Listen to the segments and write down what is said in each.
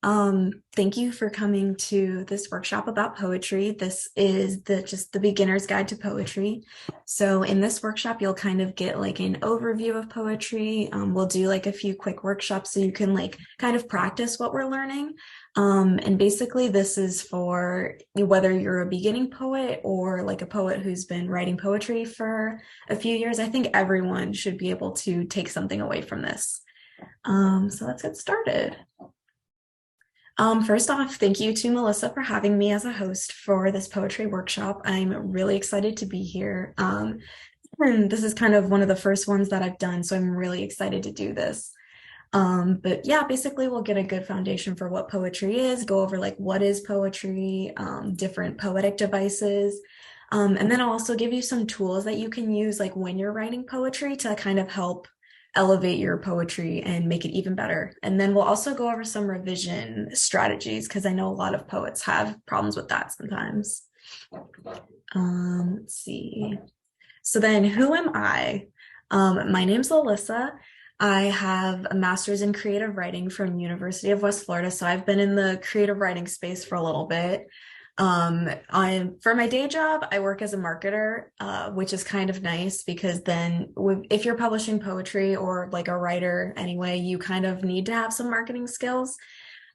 Thank you for coming to this workshop about poetry. This is just the beginner's guide to poetry. So in this workshop, you'll kind of get like an overview of poetry. We'll do like a few quick workshops so you can like kind of practice what we're learning. And basically this is for whether you're a beginning poet or like a poet who's been writing poetry for a few years. I think everyone should be able to take something away from this. So let's get started. First off, thank you to Melissa for having me as a host for this poetry workshop. I'm really excited to be here. And this is kind of one of the first ones that I've done, so I'm really excited to do this. But yeah, basically we'll get a good foundation for what poetry is, go over like what is poetry, different poetic devices. And then I'll also give you some tools that you can use like when you're writing poetry to kind of help elevate your poetry and make it even better. And then we'll also go over some revision strategies because I know a lot of poets have problems with that sometimes. Let's see. So then who am I? My name's Alyssa. I have a master's in creative writing from University of West Florida. So I've been in the creative writing space for a little bit. For my day job, I work as a marketer, which is kind of nice because then if you're publishing poetry or like a writer anyway, you kind of need to have some marketing skills.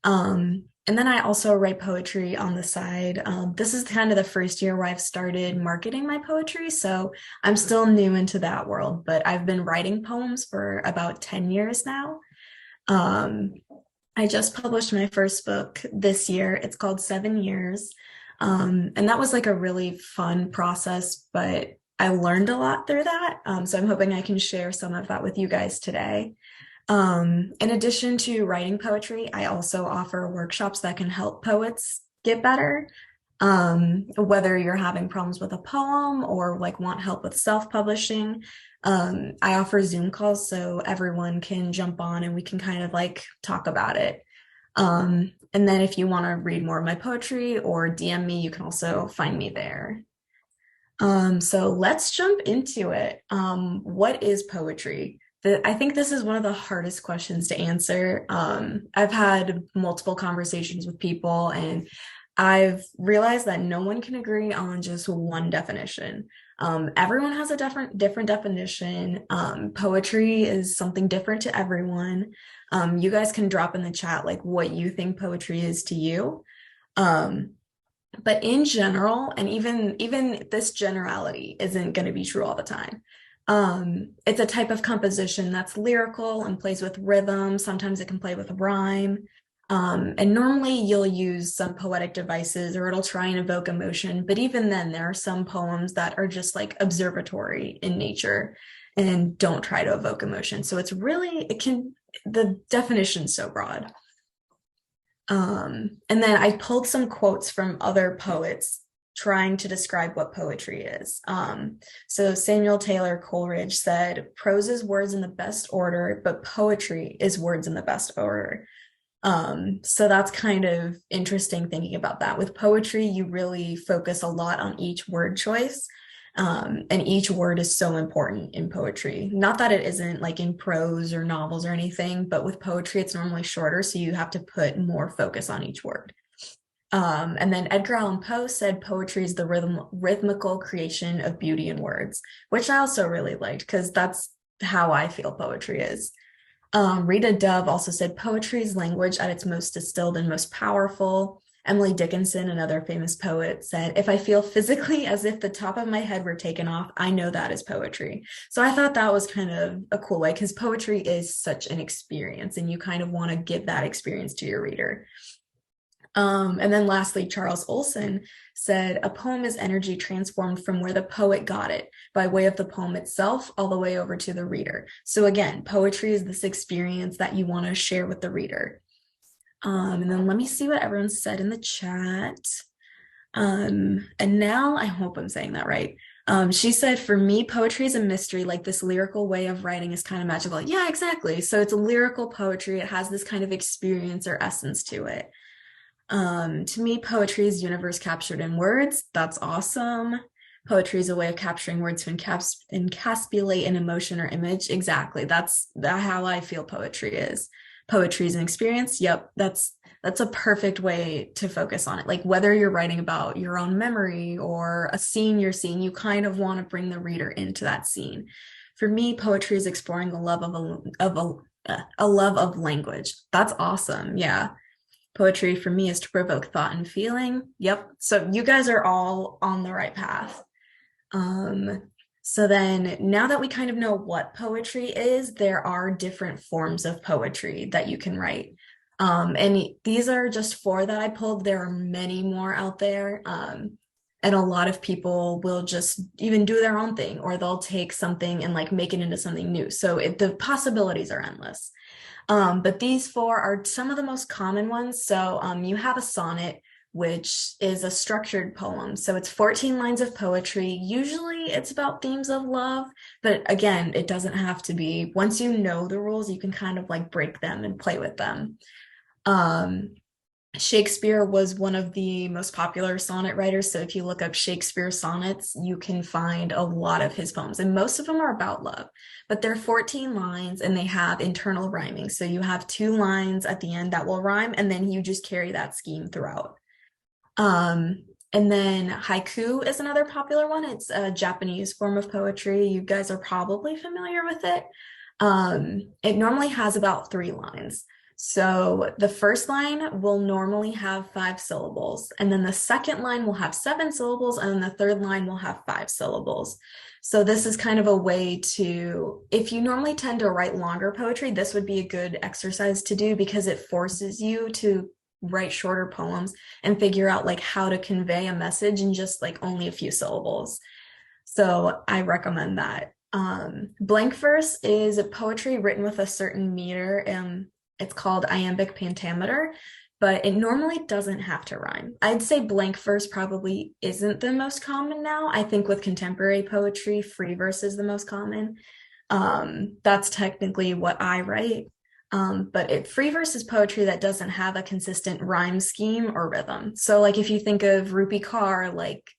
And then I also write poetry on the side. This is kind of the first year where I've started marketing my poetry, so I'm still new into that world, but I've been writing poems for about 10 years now. Um, I just published my first book this year. It's called 7 Years. And that was like a really fun process, but I learned a lot through that. So I'm hoping I can share some of that with you guys today. In addition to writing poetry, I also offer workshops that can help poets get better. Whether you're having problems with a poem or like want help with self-publishing, I offer Zoom calls so everyone can jump on and we can kind of like talk about it. And then if you want to read more of my poetry or DM me, you can also find me there. So let's jump into it. What is poetry? I think this is one of the hardest questions to answer. I've had multiple conversations with people, and I've realized that no one can agree on just one definition. Everyone has a different definition. Poetry is something different to everyone. You guys can drop in the chat like what you think poetry is to you. But in general, and even this generality isn't going to be true all the time. It's a type of composition that's lyrical and plays with rhythm. Sometimes it can play with rhyme. And normally you'll use some poetic devices or it'll try and evoke emotion. But even then, there are some poems that are just like observatory in nature and don't try to evoke emotion. So the definition's so broad. And then I pulled some quotes from other poets trying to describe what poetry is. So Samuel Taylor Coleridge said, "Prose is words in the best order, but poetry is words in the best order." So that's kind of interesting thinking about that. With poetry, you really focus a lot on each word choice. And each word is so important in poetry. Not that it isn't like in prose or novels or anything, but with poetry, it's normally shorter, so you have to put more focus on each word. And then Edgar Allan Poe said poetry is the rhythmical creation of beauty in words, which I also really liked because that's how I feel poetry is. Rita Dove also said poetry is language at its most distilled and most powerful. Emily Dickinson, another famous poet, said, "If I feel physically as if the top of my head were taken off, I know that is poetry." So I thought that was kind of a cool way because poetry is such an experience and you kind of want to give that experience to your reader. And then lastly, Charles Olson said, "A poem is energy transformed from where the poet got it by way of the poem itself all the way over to the reader." So again, poetry is this experience that you want to share with the reader. And then let me see what everyone said in the chat. And now I hope I'm saying that right. She said, "For me, poetry is a mystery, like this lyrical way of writing is kind of magical." Yeah, exactly. So it's a lyrical poetry. It has this kind of experience or essence to it. To me, poetry is universe captured in words. That's awesome. Poetry is a way of capturing words to encapsulate an emotion or image. Exactly. That's how I feel poetry is. Poetry is an experience. Yep, that's that's a perfect way to focus on it. Like whether you're writing about your own memory or a scene you're seeing, you kind of want to bring the reader into that scene. For me, poetry is exploring the love of a love of language. That's awesome. Yeah. Poetry for me is to provoke thought and feeling. Yep. So you guys are all on the right path. Um, so then now that we kind of know what poetry is, there are different forms of poetry that you can write. And these are just four that I pulled. There are many more out there. And a lot of people will just even do their own thing, or they'll take something and like make it into something new. So the possibilities are endless. But these four are some of the most common ones. So you have a sonnet, which is a structured poem. So it's 14 lines of poetry. Usually it's about themes of love, but again, it doesn't have to be. Once you know the rules, you can kind of like break them and play with them. Um, Shakespeare was one of the most popular sonnet writers. So if you look up Shakespeare sonnets, you can find a lot of his poems, and most of them are about love, but they're 14 lines and they have internal rhyming. So you have two lines at the end that will rhyme, and then you just carry that scheme throughout. And then haiku is another popular one. It's a Japanese form of poetry. You guys are probably familiar with it. It normally has about 3 lines. So the first line will normally have 5 syllables, and then the second line will have 7 syllables, and then the third line will have 5 syllables. So this is kind of a way to, if you normally tend to write longer poetry, this would be a good exercise to do because it forces you to write shorter poems and figure out like how to convey a message in just like only a few syllables. So I recommend that. Blank verse is a poetry written with a certain meter, and it's called iambic pentameter, but it normally doesn't have to rhyme. I'd say blank verse probably isn't the most common now. I think with contemporary poetry, free verse is the most common. That's technically what I write. But free verse is poetry that doesn't have a consistent rhyme scheme or rhythm. So like if you think of Rupi Kaur, like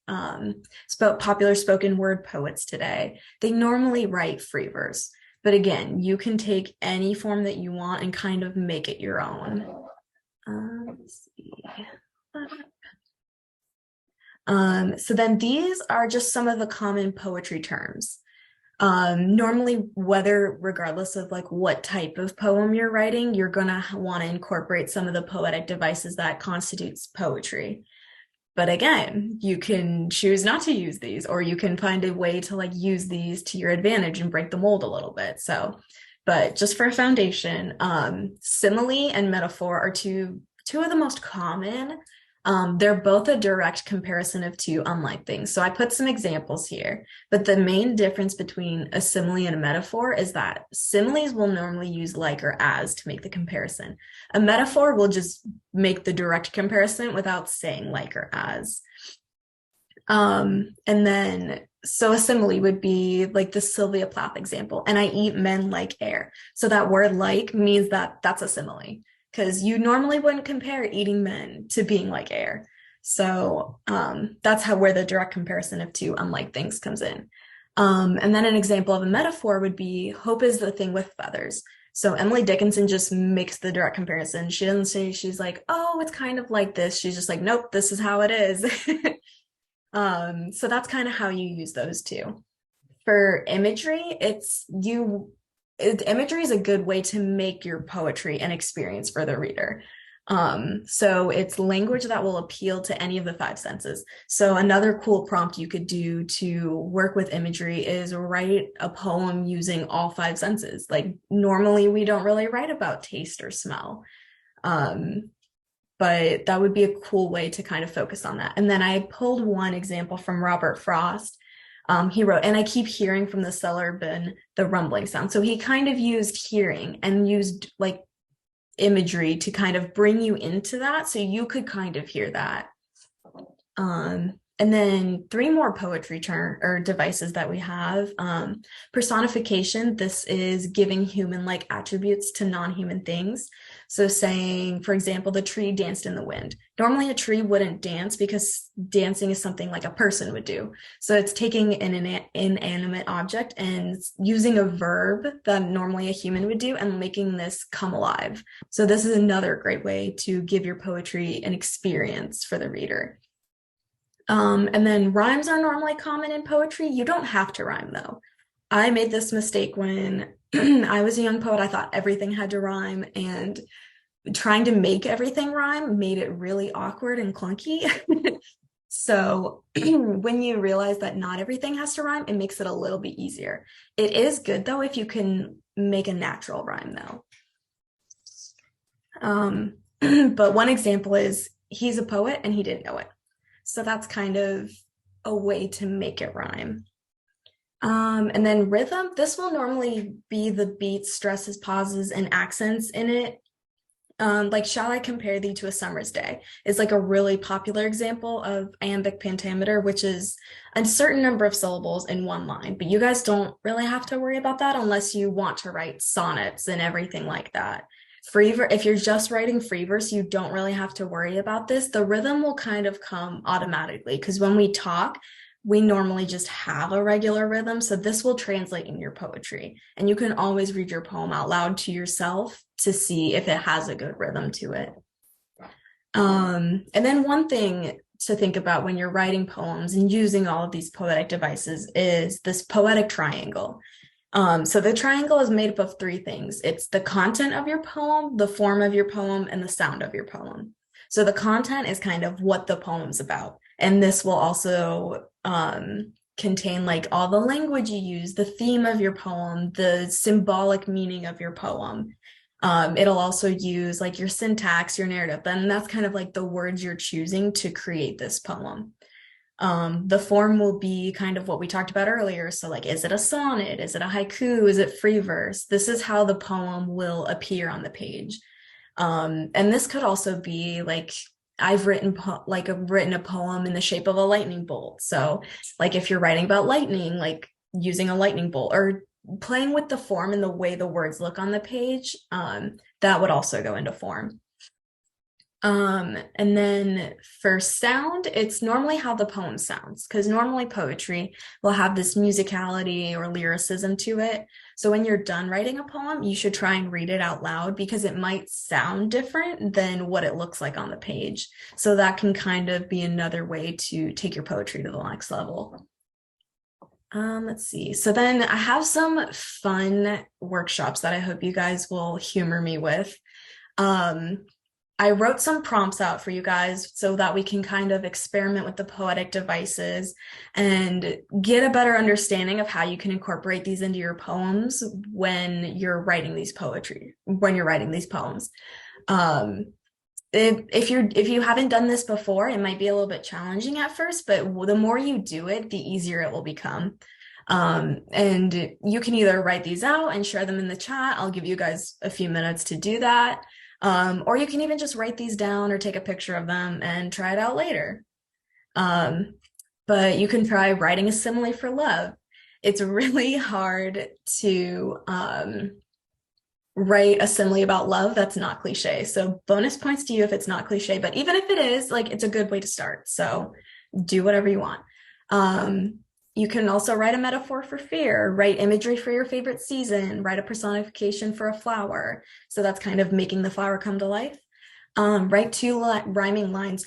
popular spoken word poets today, they normally write free verse. But again, you can take any form that you want and kind of make it your own. Let's see. So then these are just some of the common poetry terms. Normally, whether regardless of like what type of poem you're writing, you're gonna want to incorporate some of the poetic devices that constitutes poetry. But again, you can choose not to use these, or you can find a way to like use these to your advantage and break the mold a little bit. So, but just for a foundation, simile and metaphor are two of the most common. They're both a direct comparison of two unlike things. So I put some examples here, but the main difference between a simile and a metaphor is that similes will normally use like or as to make the comparison. A metaphor will just make the direct comparison without saying like or as. And then, so a simile would be like the Sylvia Plath example, and I eat men like air. So that word like means that that's a simile, because you normally wouldn't compare eating men to being like air. So that's where the direct comparison of two unlike things comes in. And then an example of a metaphor would be hope is the thing with feathers. So Emily Dickinson just makes the direct comparison. She doesn't say, she's like, oh, it's kind of like this. She's just like, nope, this is how it is. So that's kind of how you use those two. For imagery, imagery is a good way to make your poetry an experience for the reader. So it's language that will appeal to any of the 5 senses. So another cool prompt you could do to work with imagery is write a poem using all 5 senses. Like normally we don't really write about taste or smell. But that would be a cool way to kind of focus on that. And then I pulled one example from Robert Frost. He wrote, and I keep hearing from the cellar bin the rumbling sound. So he kind of used hearing and used like imagery to kind of bring you into that so you could kind of hear that. And then three more poetry term or devices that we have. Personification, this is giving human-like attributes to non-human things. So saying, for example, the tree danced in the wind. Normally a tree wouldn't dance because dancing is something like a person would do. So it's taking an inanimate object and using a verb that normally a human would do and making this come alive. So this is another great way to give your poetry an experience for the reader. And then rhymes are normally common in poetry. You don't have to rhyme though. I made this mistake when I was a young poet. I thought everything had to rhyme, and trying to make everything rhyme made it really awkward and clunky. So when you realize that not everything has to rhyme, it makes it a little bit easier. It is good though if you can make a natural rhyme though. But one example is he's a poet and he didn't know it. So that's kind of a way to make it rhyme. And then rhythm, this will normally be the beats, stresses, pauses, and accents in it. Like, shall I compare thee to a summer's day is like a really popular example of iambic pentameter, which is a certain number of syllables in one line. But you guys don't really have to worry about that unless you want to write sonnets and everything like that. If you're just writing free verse, you don't really have to worry about this. The rhythm will kind of come automatically because when we talk, we normally just have a regular rhythm. So this will translate in your poetry. And you can always read your poem out loud to yourself to see if it has a good rhythm to it. And then one thing to think about when you're writing poems and using all of these poetic devices is this poetic triangle. So the triangle is made up of three things. It's the content of your poem, the form of your poem, and the sound of your poem. So the content is kind of what the poem's about. And this will also contain like all the language you use, the theme of your poem, the symbolic meaning of your poem. It'll also use like your syntax, your narrative, and that's kind of like the words you're choosing to create this poem. The form will be kind of what we talked about earlier. So like, is it a sonnet? Is it a haiku? Is it free verse? This is how the poem will appear on the page. And this could also be like, I've written a poem in the shape of a lightning bolt. So like if you're writing about lightning, like using a lightning bolt or playing with the form and the way the words look on the page, that would also go into form. And then for sound, it's normally how the poem sounds, because normally poetry will have this musicality or lyricism to it. So when you're done writing a poem, you should try and read it out loud because it might sound different than what it looks like on the page. So that can kind of be another way to take your poetry to the next level. Let's see. So then I have some fun workshops that I hope you guys will humor me with. I wrote some prompts out for you guys so that we can kind of experiment with the poetic devices and get a better understanding of how you can incorporate these into your poems when you're writing these poems. If you haven't done this before, it might be a little bit challenging at first, but the more you do it, the easier it will become. And you can either write these out and share them in the chat. I'll give you guys a few minutes to do that. Or you can even just write these down or take a picture of them and try it out later. But you can try writing a simile for love. It's really hard to write a simile about love that's not cliche. So bonus points to you if it's not cliche, but even if it is, like, it's a good way to start. So do whatever you want. You can also write a metaphor for fear, write imagery for your favorite season, write a personification for a flower. So that's kind of making the flower come to life. Write two rhyming lines.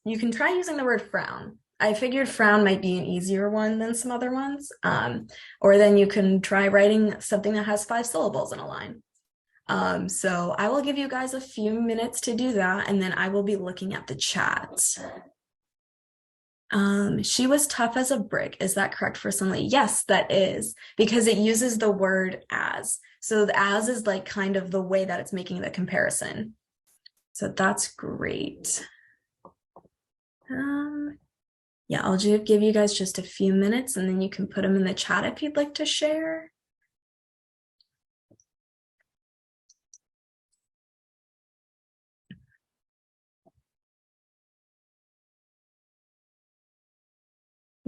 You can try using the word frown. I figured frown might be an easier one than some other ones. Or then you can try writing something that has 5 syllables in a line. So I will give you guys a few minutes to do that, and then I will be looking at the chat. She was tough as a brick. Is that correct for somebody? Yes, that is, because it uses the word as. So the as is like kind of the way that it's making the comparison. So that's great. Yeah, I'll give you guys just a few minutes and then you can put them in the chat if you'd like to share.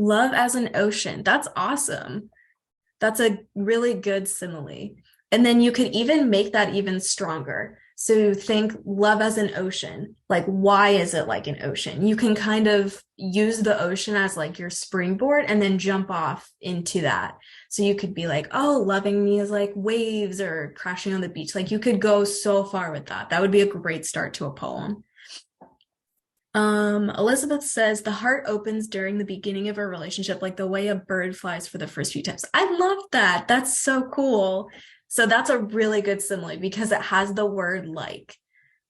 Love as an ocean. That's awesome. That's a really good simile. And then you could even make that even stronger. So think love as an ocean. Like, why is it like an ocean? You can kind of use the ocean as like your springboard and then jump off into that. So you could be like, oh, loving me is like waves or crashing on the beach. Like you could go so far with that. That would be a great start to a poem. Elizabeth says the heart opens during the beginning of a relationship, like the way a bird flies for the first few times. I love that. That's so cool. So that's a really good simile because it has the word like.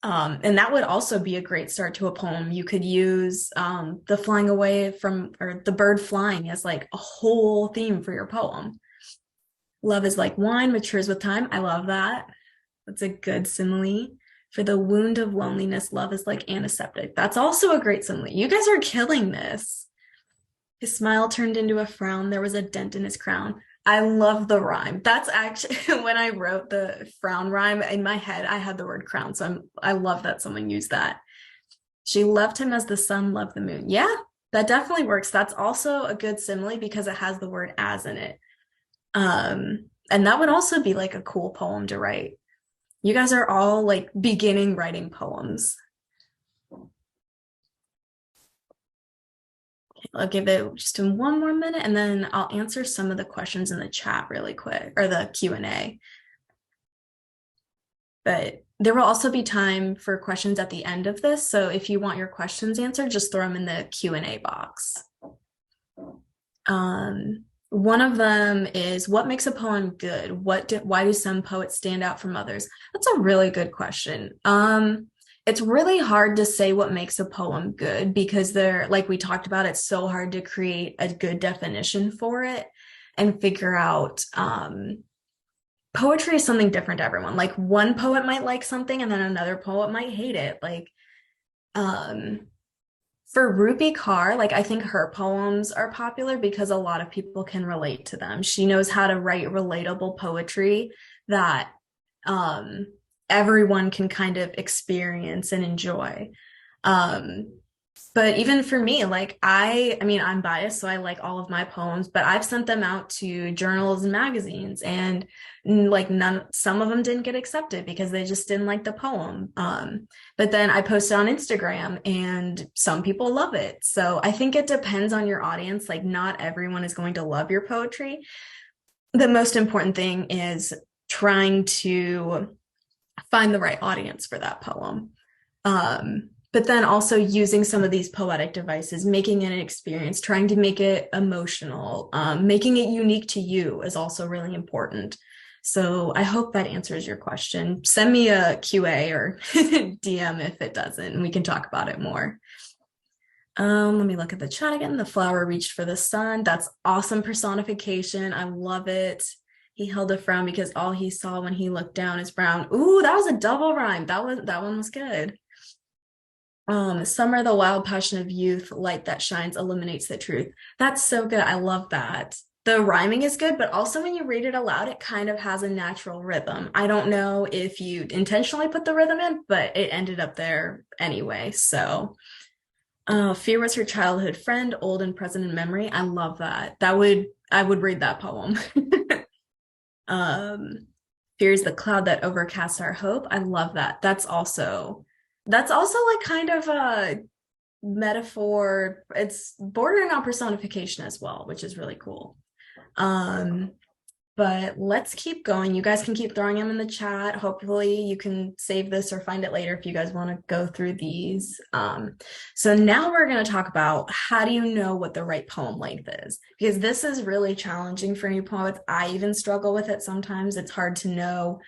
And that would also be a great start to a poem. You could use the flying away from, or the bird flying as like a whole theme for your poem. Love is like wine, matures with time. I love that. That's a good simile. For the wound of loneliness, love is like antiseptic. That's also a great simile. You guys are killing this. His smile turned into a frown. There was a dent in his crown. I love the rhyme. That's actually when I wrote the frown rhyme in my head, I had the word crown. So I love that someone used that. She loved him as the sun loved the moon. Yeah, that definitely works. That's also a good simile because it has the word as in it. And that would also be like a cool poem to write. You guys are all like beginning writing poems. Okay, I'll give it just one more minute and then I'll answer some of the questions in the chat really quick, or the Q&A. But there will also be time for questions at the end of this. So if you want your questions answered, just throw them in the Q&A box. One of them is, what makes a poem good? Why do some poets stand out from others? That's a really good question. It's really hard to say what makes a poem good because like we talked about, it's so hard to create a good definition for it and figure out, poetry is something different to everyone. Like one poet might like something and then another poet might hate it. Like, for Rupi Kaur, like I think her poems are popular because a lot of people can relate to them. She knows how to write relatable poetry that everyone can kind of experience and enjoy. But even for me, like I mean, I'm biased, so I like all of my poems, but I've sent them out to journals and magazines, and like some of them didn't get accepted because they just didn't like the poem. But then I posted on Instagram and some people love it. So I think it depends on your audience. Like not everyone is going to love your poetry. The most important thing is trying to find the right audience for that poem. But then also using some of these poetic devices, making it an experience, trying to make it emotional, making it unique to you is also really important. So I hope that answers your question. Send me a QA or DM if it doesn't, and we can talk about it more. Let me look at the chat again. The flower reached for the sun. That's awesome personification. I love it. He held a frown because all he saw when he looked down is brown. Ooh, that was a double rhyme. That one was good. Summer, the wild passion of youth, light that shines, illuminates the truth. That's so good. I love that. The rhyming is good, but also when you read it aloud, it kind of has a natural rhythm. I don't know if you intentionally put the rhythm in, but it ended up there anyway. So, fear was her childhood friend, old and present in memory. I love that. I would read that poem. Fear is the cloud that overcasts our hope. I love that. That's also like kind of a metaphor. It's bordering on personification as well, which is really cool. But let's keep going. You guys can keep throwing them in the chat. Hopefully you can save this or find it later if you guys want to go through these. So now we're going to talk about how do you know what the right poem length is? Because this is really challenging for new poets. I even struggle with it sometimes. It's hard to know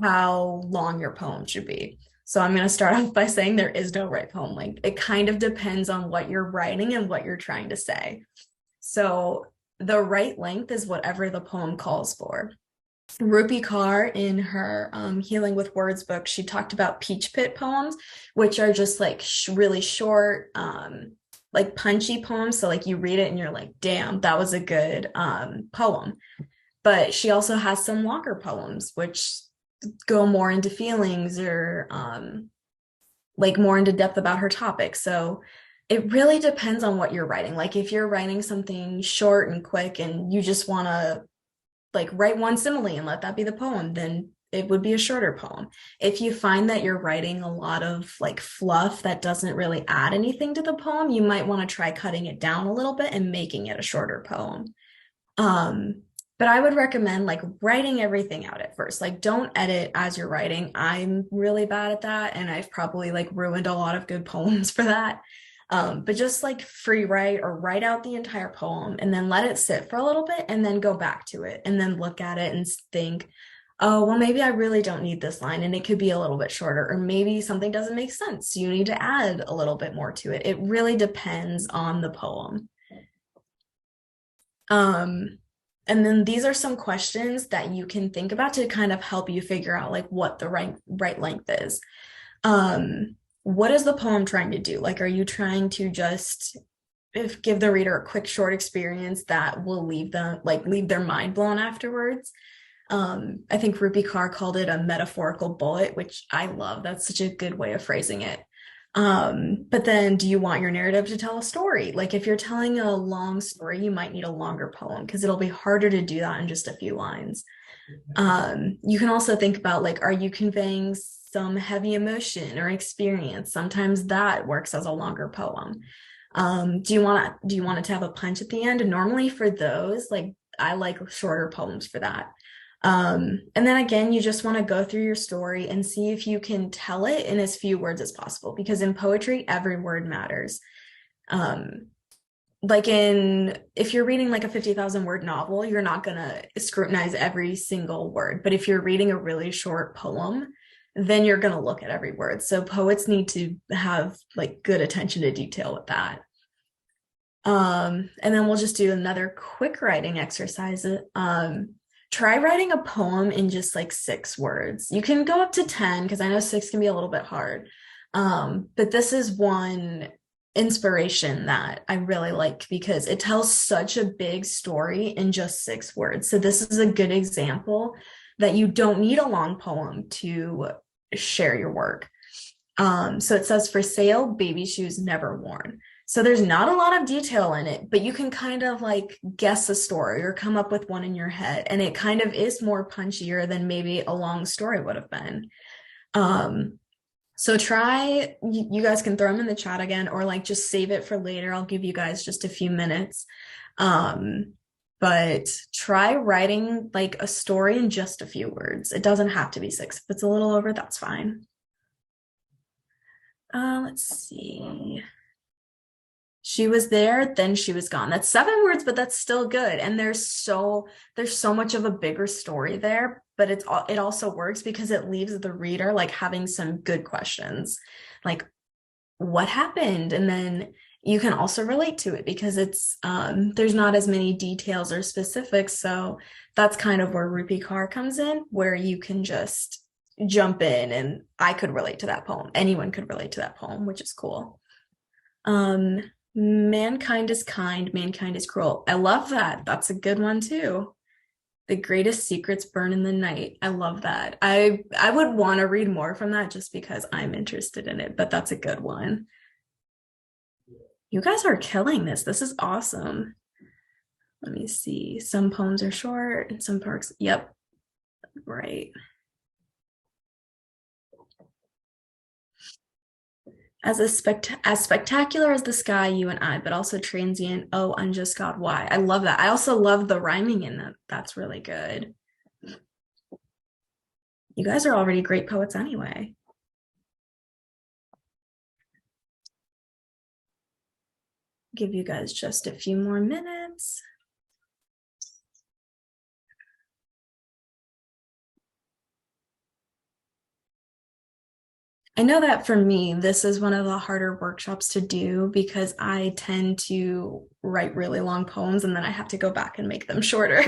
how long your poem should be. So I'm going to start off by saying there is no right poem length. It kind of depends on what you're writing and what you're trying to say. So the right length is whatever the poem calls for. Rupi Kaur, in her Healing with Words book, she talked about peach pit poems, which are just like really short, like punchy poems. So like you read it and you're like, damn, that was a good poem. But she also has some longer poems, which go more into feelings or like more into depth about her topic. So It really depends on what you're writing. Like if you're writing something short and quick and you just want to like write one simile and let that be the poem, then it would be a shorter poem. If you find that you're writing a lot of like fluff that doesn't really add anything to the poem, you might want to try cutting it down a little bit and making it a shorter poem. Um, but I would recommend like writing everything out at first. Like don't edit as you're writing. I'm really bad at that, and I've probably like ruined a lot of good poems for that. But just like free write or write out the entire poem and then let it sit for a little bit and then go back to it and then look at it and think, oh, well, maybe I really don't need this line and it could be a little bit shorter, or maybe something doesn't make sense. You need to add a little bit more to it. It really depends on the poem. Um, and then these are some questions that you can think about to kind of help you figure out like what the right length is. What is the poem trying to do? Like, are you trying to just give the reader a quick short experience that will leave their mind blown afterwards? I think Rupi Kaur called it a metaphorical bullet, which I love. That's such a good way of phrasing it. But then do you want your narrative to tell a story? Like if you're telling a long story, you might need a longer poem because it'll be harder to do that in just a few lines. You can also think about like, are you conveying some heavy emotion or experience? Sometimes that works as a longer poem. Do you want it to have a punch at the end? And normally for those, like I like shorter poems for that. And then again, you just want to go through your story and see if you can tell it in as few words as possible, because in poetry, every word matters. Um, if you're reading like a 50,000 word novel, you're not going to scrutinize every single word. But if you're reading a really short poem, then you're going to look at every word. So poets need to have like good attention to detail with that. And then we'll just do another quick writing exercise. Try writing a poem in just like 6 words. You can go up to 10 because I know 6 can be a little bit hard. But this is one inspiration that I really like because it tells such a big story in just 6 words. So this is a good example that you don't need a long poem to share your work. So it says, for sale, baby shoes never worn. So there's not a lot of detail in it, but you can kind of like guess a story or come up with one in your head. And it kind of is more punchier than maybe a long story would have been. So you guys can throw them in the chat again, or like just save it for later. I'll give you guys just a few minutes. But try writing like a story in just a few words. It doesn't have to be 6. If it's a little over, that's fine. Let's see. She was there, then she was gone. That's 7 words, but that's still good. And there's so much of a bigger story there, but it also works because it leaves the reader like having some good questions, like what happened? And then you can also relate to it because it's there's not as many details or specifics. So that's kind of where Rupi Kaur comes in, where you can just jump in, and I could relate to that poem. Anyone could relate to that poem, which is cool. Mankind is kind, mankind is cruel. I love that. That's a good one too. The greatest secrets burn in the night. I love that. I would want to read more from that just because I'm interested in it, but that's a good one. You guys are killing this. This is awesome. Let me see. Some poems are short and some parts. Yep. Right. As spectacular as the sky, you and I, but also transient. Oh, unjust God, why? I love that. I also love the rhyming in that. That's really good. You guys are already great poets anyway. Give you guys just a few more minutes. I know that for me, this is one of the harder workshops to do because I tend to write really long poems and then I have to go back and make them shorter.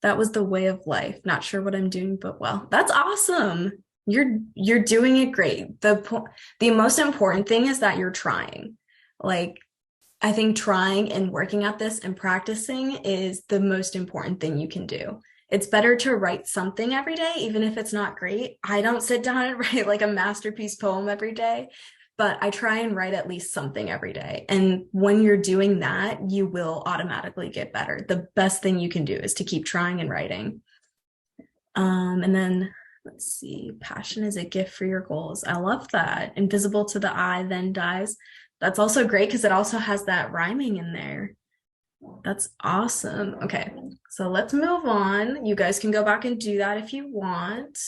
That was the way of life. Not sure what I'm doing, but well, that's awesome. You're doing it great. The most important thing is that you're trying. Like, I think trying and working at this and practicing is the most important thing you can do. It's better to write something every day, even if it's not great. I don't sit down and write like a masterpiece poem every day, but I try and write at least something every day. And when you're doing that, you will automatically get better. The best thing you can do is to keep trying and writing. And then let's see, passion is a gift for your goals. I love that. Invisible to the eye, then dies. That's also great because it also has that rhyming in there. That's awesome. Okay, so let's move on. You guys can go back and do that if you want.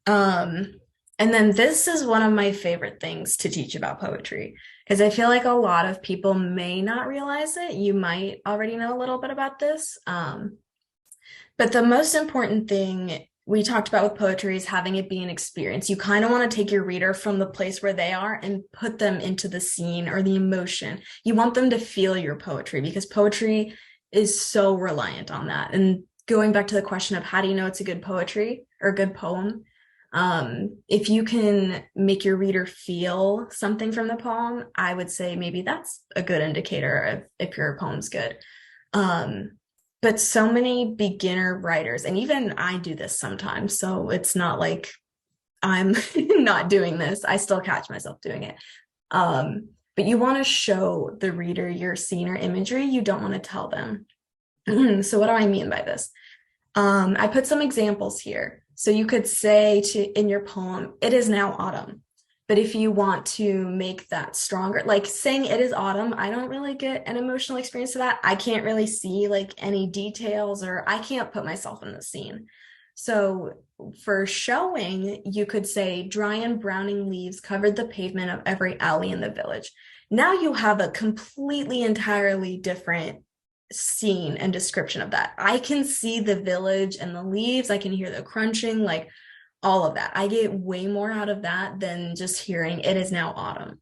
Um, and then this is one of my favorite things to teach about poetry because I feel like a lot of people may not realize it. You might already know a little bit about this. But the most important thing we talked about with poetry is having it be an experience. You kind of want to take your reader from the place where they are and put them into the scene or the emotion. You want them to feel your poetry because poetry is so reliant on that. And going back to the question of how do you know it's a good poetry or a good poem, if you can make your reader feel something from the poem, I would say maybe that's a good indicator of if your poem's good. But so many beginner writers, and even I do this sometimes, so it's not like I'm not doing this. I still catch myself doing it. But you want to show the reader your scene or imagery. You don't want to tell them. So what do I mean by this? I put some examples here. So you could say in your poem, it is now autumn. But if you want to make that stronger, like saying it is autumn, I don't really get an emotional experience to that. I can't really see like any details or I can't put myself in the scene. So for showing, you could say dry and browning leaves covered the pavement of every alley in the village. Now you have a completely entirely different scene and description of that. I can see the village and the leaves. I can hear the crunching, like all of that. I get way more out of that than just hearing it is now autumn.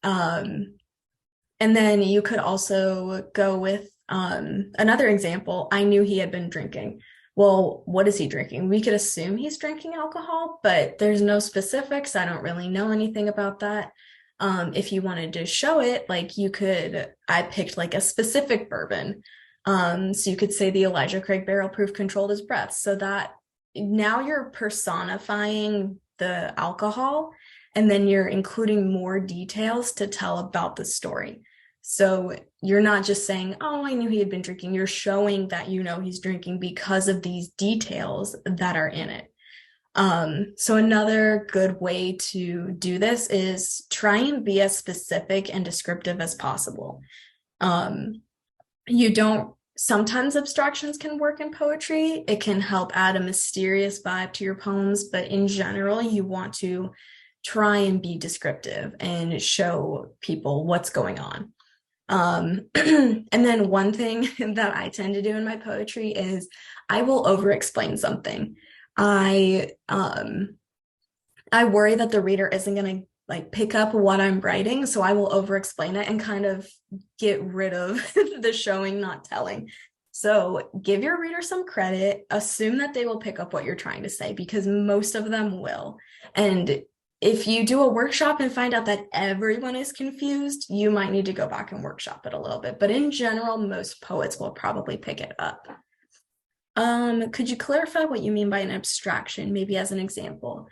And then you could also go with another example. I knew he had been drinking. Well, what is he drinking? We could assume he's drinking alcohol, but there's no specifics. I don't really know anything about that. If you wanted to show it, like you could, I picked like a specific bourbon. So you could say the Elijah Craig barrel proof controlled his breath. So that now you're personifying the alcohol and then you're including more details to tell about the story. So you're not just saying, oh, I knew he had been drinking. You're showing that you know he's drinking because of these details that are in it. So another good way to do this is try and be as specific and descriptive as possible. You don't, sometimes abstractions can work in poetry. It can help add a mysterious vibe to your poems, but in general, you want to try and be descriptive and show people what's going on. And then one thing that I tend to do in my poetry is I will over-explain something. I worry that the reader isn't going to like pick up what I'm writing, so I will over-explain it and kind of get rid of the showing, not telling. So give your reader some credit, assume that they will pick up what you're trying to say because most of them will. And if you do a workshop and find out that everyone is confused, you might need to go back and workshop it a little bit. But in general, most poets will probably pick it up. Could you clarify what you mean by an abstraction, maybe as an example?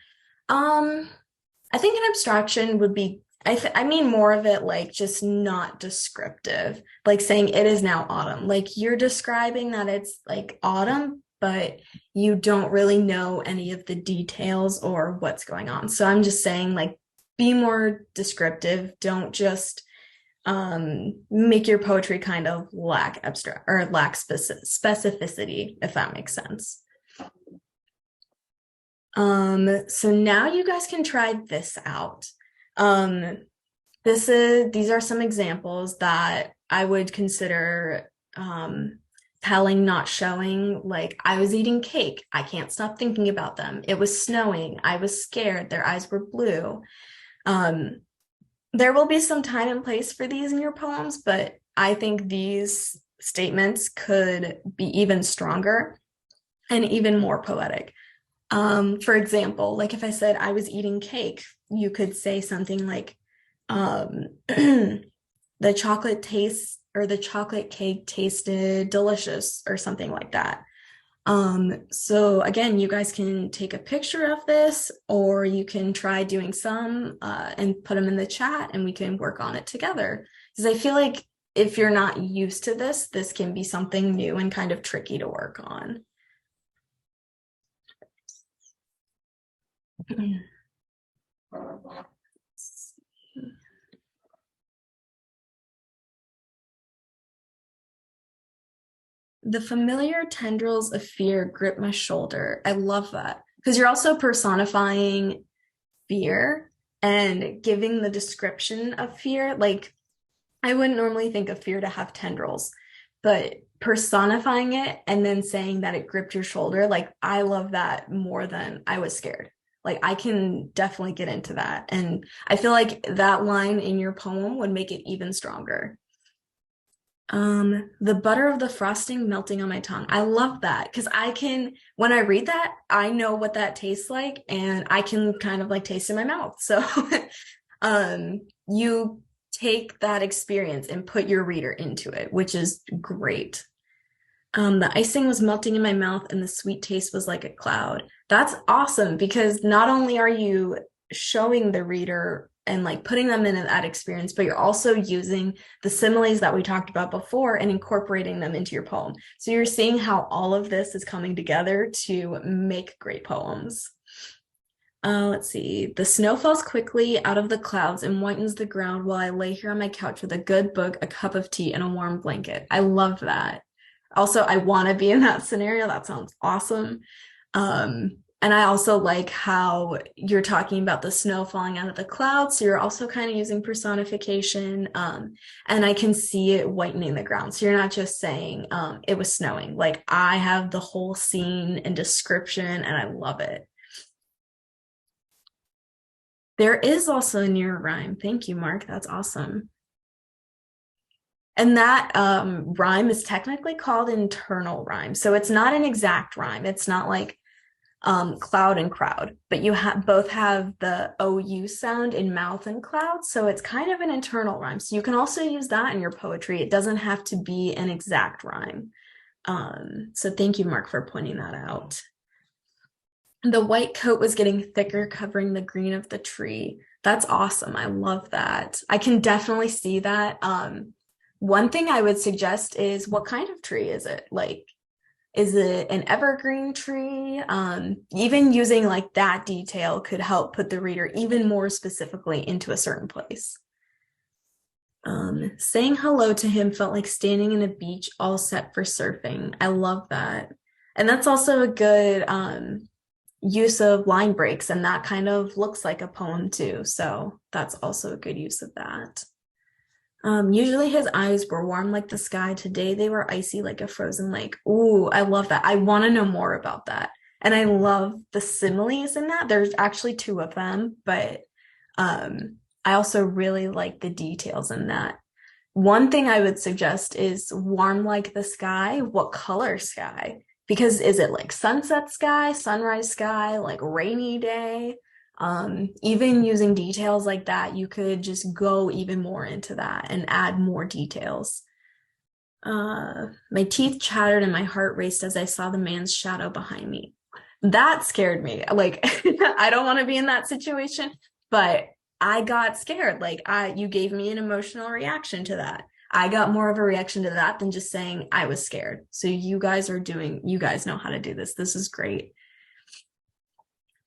I think an abstraction would be, I mean more of it like just not descriptive, like saying it is now autumn. Like you're describing that it's like autumn, but you don't really know any of the details or what's going on. So I'm just saying like be more descriptive. Don't just make your poetry kind of lack abstract or lack specificity, if that makes sense. So now you guys can try this out. These are some examples that I would consider telling, not showing. Like I was eating cake. I can't stop thinking about them. It was snowing. I was scared. Their eyes were blue. There will be some time and place for these in your poems, but I think these statements could be even stronger and even more poetic. For example, like if I said I was eating cake, you could say something like, the chocolate taste or the chocolate cake tasted delicious or something like that. So again, you guys can take a picture of this, or you can try doing some and put them in the chat and we can work on it together. Because I feel like if you're not used to this, this can be something new and kind of tricky to work on. The familiar tendrils of fear grip my shoulder. I love that because you're also personifying fear and giving the description of fear. Like, I wouldn't normally think of fear to have tendrils, but personifying it and then saying that it gripped your shoulder, like, I love that more than I was scared. Like, I can definitely get into that. And I feel like that line in your poem would make it even stronger. The butter of the frosting melting on my tongue. I love that because I can, when I read that, I know what that tastes like and I can kind of like taste in my mouth. So, you take that experience and put your reader into it, which is great. The icing was melting in my mouth and the sweet taste was like a cloud. That's awesome because not only are you showing the reader and like putting them in that experience, but you're also using the similes that we talked about before and incorporating them into your poem. So you're seeing how all of this is coming together to make great poems. Let's see. The snow falls quickly out of the clouds and whitens the ground while I lay here on my couch with a good book, a cup of tea, and a warm blanket. I love that. Also, I want to be in that scenario. That sounds awesome. And I also like how you're talking about the snow falling out of the clouds. So you're also kind of using personification. And I can see it whitening the ground. So you're not just saying it was snowing. Like, I have the whole scene and description, and I love it. There is also a near rhyme. Thank you, Mark. That's awesome. And that rhyme is technically called internal rhyme. So it's not an exact rhyme. It's not like cloud and crowd, but you both have the OU sound in mouth and cloud. So it's kind of an internal rhyme. So you can also use that in your poetry. It doesn't have to be an exact rhyme. So thank you, Mark, for pointing that out. The white coat was getting thicker, covering the green of the tree. That's awesome. I love that. I can definitely see that. One thing I would suggest is, what kind of tree is it? Like, is it an evergreen tree? Even using like that detail could help put the reader even more specifically into a certain place. Saying hello to him felt like standing in a beach all set for surfing. I love that. And that's also a good use of line breaks, and that kind of looks like a poem too. So that's also a good use of that. Usually his eyes were warm like the sky. Today they were icy like a frozen lake. Ooh, I love that. I want to know more about that. And I love the similes in that. There's actually two of them, but I also really like the details in that. One thing I would suggest is warm like the sky. What color sky? Because is it like sunset sky, sunrise sky, like rainy day? Even using details like that, you could just go even more into that and add more details. My teeth chattered and my heart raced as I saw the man's shadow behind me. That scared me. Like, I don't want to be in that situation, but I got scared. Like, you gave me an emotional reaction to that. I got more of a reaction to that than just saying I was scared. So you guys know how to do this. This is great.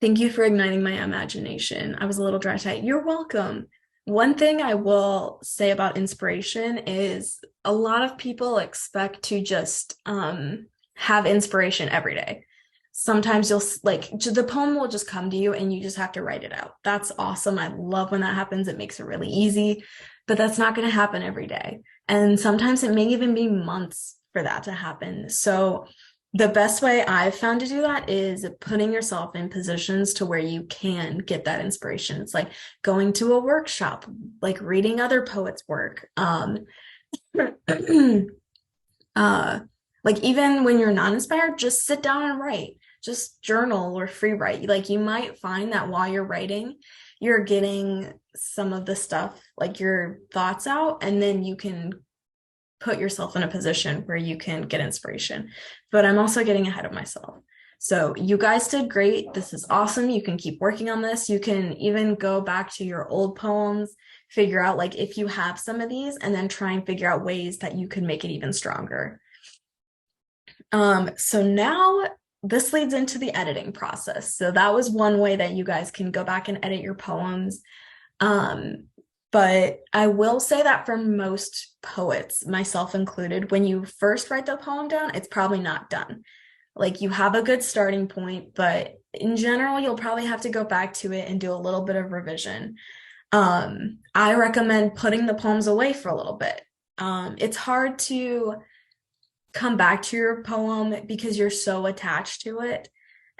Thank you for igniting my imagination. I was a little dry tight. You're welcome. One thing I will say about inspiration is a lot of people expect to just have inspiration every day. Sometimes you'll like the poem will just come to you and you just have to write it out. That's awesome. I love when that happens. It makes it really easy, but that's not going to happen every day. And sometimes it may even be months for that to happen. So the best way I've found to do that is putting yourself in positions to where you can get that inspiration. It's like going to a workshop, like reading other poets' work. Like, even when you're not inspired, just sit down and write. Just journal or free write. Like, you might find that while you're writing, you're getting some of the stuff, like your thoughts out, and then you can put yourself in a position where you can get inspiration. But I'm also getting ahead of myself. So you guys did great. This is awesome. You can keep working on this. You can even go back to your old poems, figure out like if you have some of these, and then try and figure out ways that you can make it even stronger. So now this leads into the editing process. So that was one way that you guys can go back and edit your poems. Um, but I will say that for most poets, myself included, when you first write the poem down, it's probably not done. Like you have a good starting point, but in general, you'll probably have to go back to it and do a little bit of revision. I recommend putting the poems away for a little bit. It's hard to come back to your poem because you're so attached to it.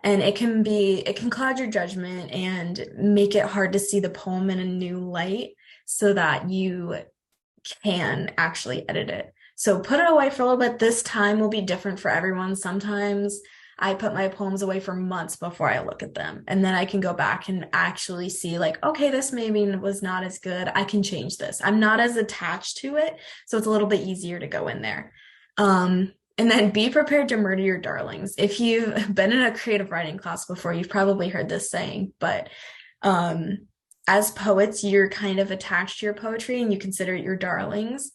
And it can cloud your judgment and make it hard to see the poem in a new light so that you can actually edit it. So put it away for a little bit. This time will be different for everyone. Sometimes I put my poems away for months before I look at them. And then I can go back and actually see, like, okay, this maybe was not as good. I can change this. I'm not as attached to it. So it's a little bit easier to go in there. And then be prepared to murder your darlings. If you've been in a creative writing class before, you've probably heard this saying, but as poets, you're kind of attached to your poetry and you consider it your darlings.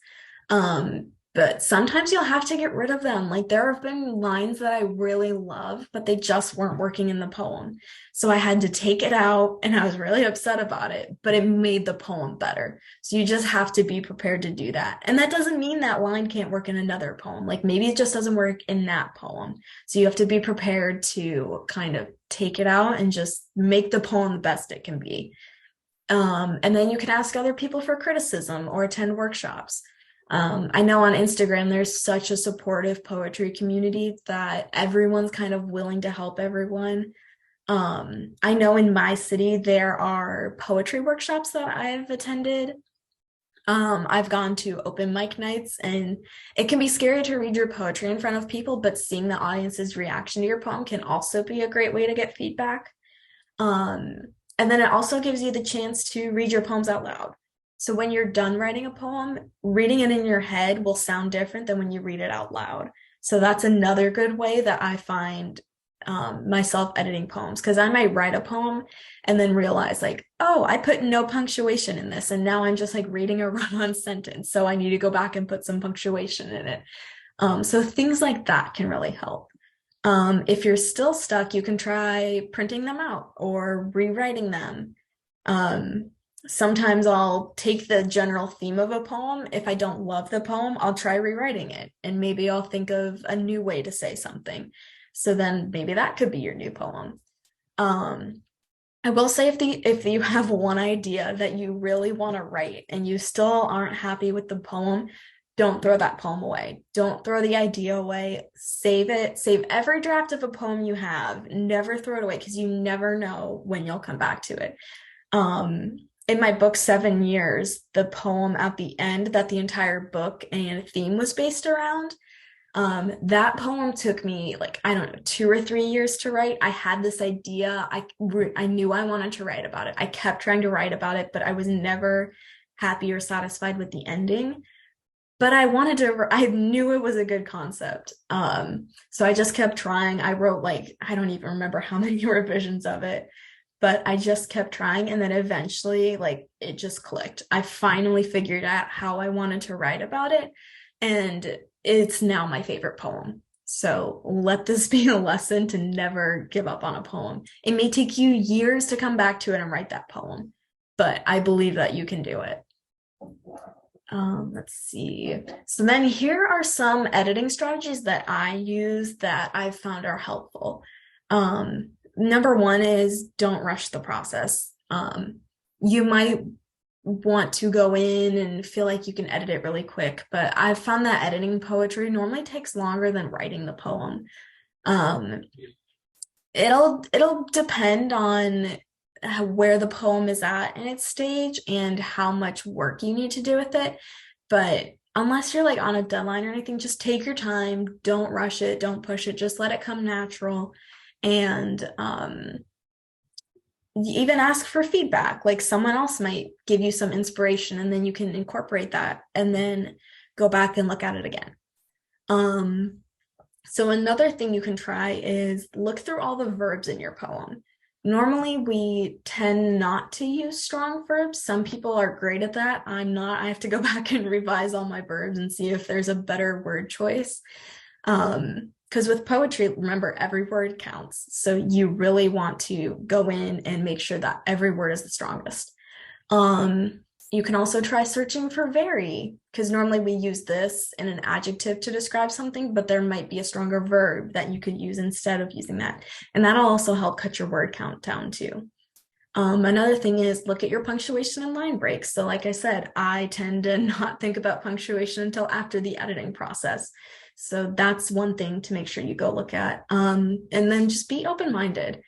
But sometimes you'll have to get rid of them. Like there have been lines that I really love, but they just weren't working in the poem. So I had to take it out and I was really upset about it, but it made the poem better. So you just have to be prepared to do that. And that doesn't mean that line can't work in another poem. Like maybe it just doesn't work in that poem. So you have to be prepared to kind of take it out and just make the poem the best it can be. And then you can ask other people for criticism or attend workshops. I know on Instagram, there's such a supportive poetry community that everyone's kind of willing to help everyone. I know in my city, there are poetry workshops that I've attended. I've gone to open mic nights, and it can be scary to read your poetry in front of people, but seeing the audience's reaction to your poem can also be a great way to get feedback. And then it also gives you the chance to read your poems out loud. So when you're done writing a poem, reading it in your head will sound different than when you read it out loud. So that's another good way that I find myself editing poems, because I might write a poem and then realize like, oh, I put no punctuation in this, and now I'm just like reading a run-on sentence. So I need to go back and put some punctuation in it. So things like that can really help. If you're still stuck, you can try printing them out or rewriting them. Sometimes I'll take the general theme of a poem. If I don't love the poem, I'll try rewriting it, and maybe I'll think of a new way to say something. So then maybe that could be your new poem. I will say if you have one idea that you really want to write and you still aren't happy with the poem, don't throw that poem away. Don't throw the idea away. Save it. Save every draft of a poem you have. Never throw it away, because you never know when you'll come back to it. In my book, 7 Years, the poem at the end that the entire book and theme was based around, that poem took me like, I don't know, 2 or 3 years to write. I had this idea. I knew I wanted to write about it. I kept trying to write about it, but I was never happy or satisfied with the ending. But I knew it was a good concept. So I just kept trying. I wrote like, I don't even remember how many revisions of it, but I just kept trying. And then eventually, like, it just clicked. I finally figured out how I wanted to write about it. And it's now my favorite poem. So let this be a lesson to never give up on a poem. It may take you years to come back to it and write that poem, but I believe that you can do it. Let's see. So then here are some editing strategies that I use that I've found are helpful. Number one is don't rush the process. You might want to go in and feel like you can edit it really quick, but I've found that editing poetry normally takes longer than writing the poem. It'll depend on where the poem is at in its stage and how much work you need to do with it. But unless you're like on a deadline or anything, just take your time. Don't rush it. Don't push it. Just let it come natural. And even ask for feedback. Like someone else might give you some inspiration, and then you can incorporate that. And then go back and look at it again. Um, so another thing you can try is look through all the verbs in your poem. Normally, we tend not to use strong verbs. Some people are great at that. I'm not. I have to go back and revise all my verbs and see if there's a better word choice. Because with poetry, remember, every word counts. So you really want to go in and make sure that every word is the strongest. You can also try searching for very, because normally we use this in an adjective to describe something, but there might be a stronger verb that you could use instead of using that. And that'll also help cut your word count down too. Another thing is look at your punctuation and line breaks. So like I said, I tend to not think about punctuation until after the editing process. So that's one thing to make sure you go look at. And then just be open-minded.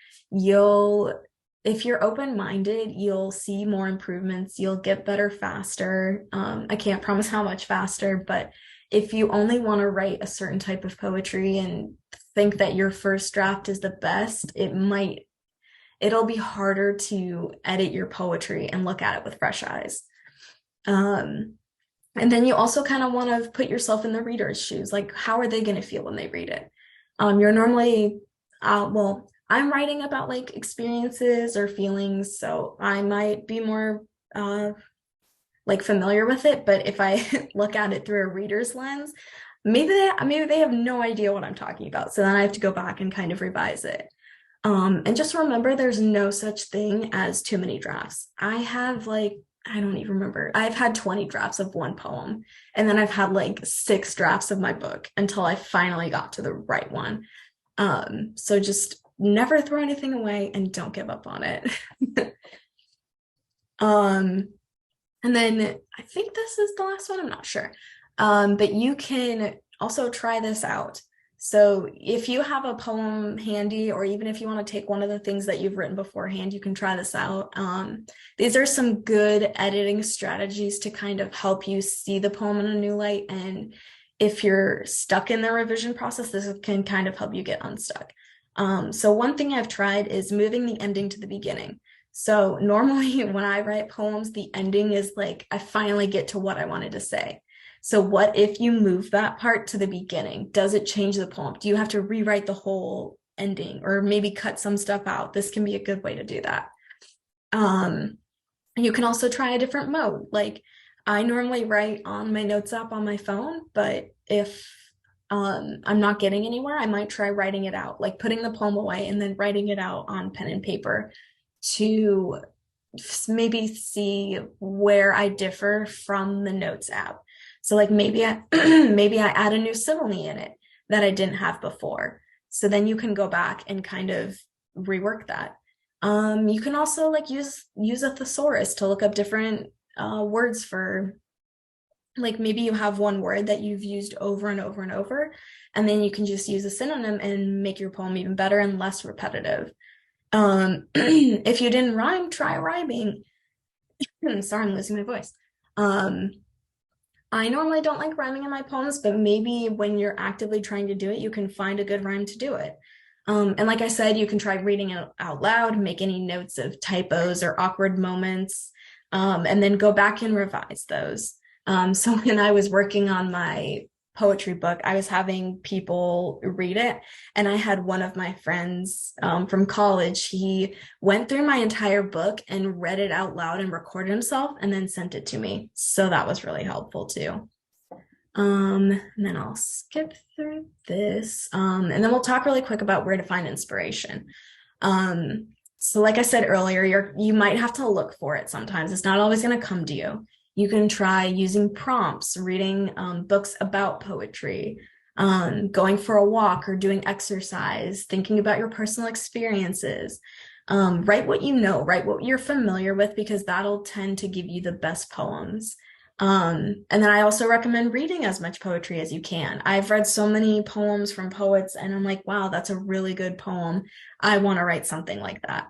If you're open-minded, you'll see more improvements. You'll get better faster. I can't promise how much faster, but if you only want to write a certain type of poetry and think that your first draft is the best, it'll be harder to edit your poetry and look at it with fresh eyes. And then you also kind of want to put yourself in the reader's shoes. Like, how are they going to feel when they read it? You're normally, I'm writing about like experiences or feelings, so I might be more like familiar with it. But if I look at it through a reader's lens, maybe they have no idea what I'm talking about. So then I have to go back and kind of revise it. And just remember, there's no such thing as too many drafts. I don't even remember. I've had 20 drafts of one poem, and then I've had like 6 drafts of my book until I finally got to the right one. So just never throw anything away and don't give up on it. And then I think this is the last one, I'm not sure. But you can also try this out. So if you have a poem handy, or even if you want to take one of the things that you've written beforehand, you can try this out. These are some good editing strategies to kind of help you see the poem in a new light. And if you're stuck in the revision process, this can kind of help you get unstuck. So one thing I've tried is moving the ending to the beginning. So normally when I write poems, the ending is like, I finally get to what I wanted to say. So what if you move that part to the beginning? Does it change the poem? Do you have to rewrite the whole ending or maybe cut some stuff out? This can be a good way to do that. You can also try a different mode. Like, I normally write on my notes app on my phone, but if I'm not getting anywhere, I might try writing it out, like putting the poem away and then writing it out on pen and paper to maybe see where I differ from the notes app. So like maybe I maybe I add a new simile in it that I didn't have before. So then you can go back and kind of rework that. You can also like use a thesaurus to look up different words for, like, maybe you have one word that you've used over and over and over, and then you can just use a synonym and make your poem even better and less repetitive. If you didn't rhyme, try rhyming. Sorry, I'm losing my voice. I normally don't like rhyming in my poems, but maybe when you're actively trying to do it, you can find a good rhyme to do it. And like I said, you can try reading it out loud, make any notes of typos or awkward moments, and then go back and revise those. So when I was working on my poetry book, I was having people read it, and I had one of my friends from college. He went through my entire book and read it out loud and recorded himself and then sent it to me. So that was really helpful too. And then I'll skip through this, and then we'll talk really quick about where to find inspiration. So like I said earlier, you might have to look for it sometimes. It's not always going to come to you. You can try using prompts, reading books about poetry, going for a walk or doing exercise, thinking about your personal experiences. Write what you know, write what you're familiar with, because that'll tend to give you the best poems. And then I also recommend reading as much poetry as you can. I've read so many poems from poets, and I'm like, wow, that's a really good poem. I want to write something like that.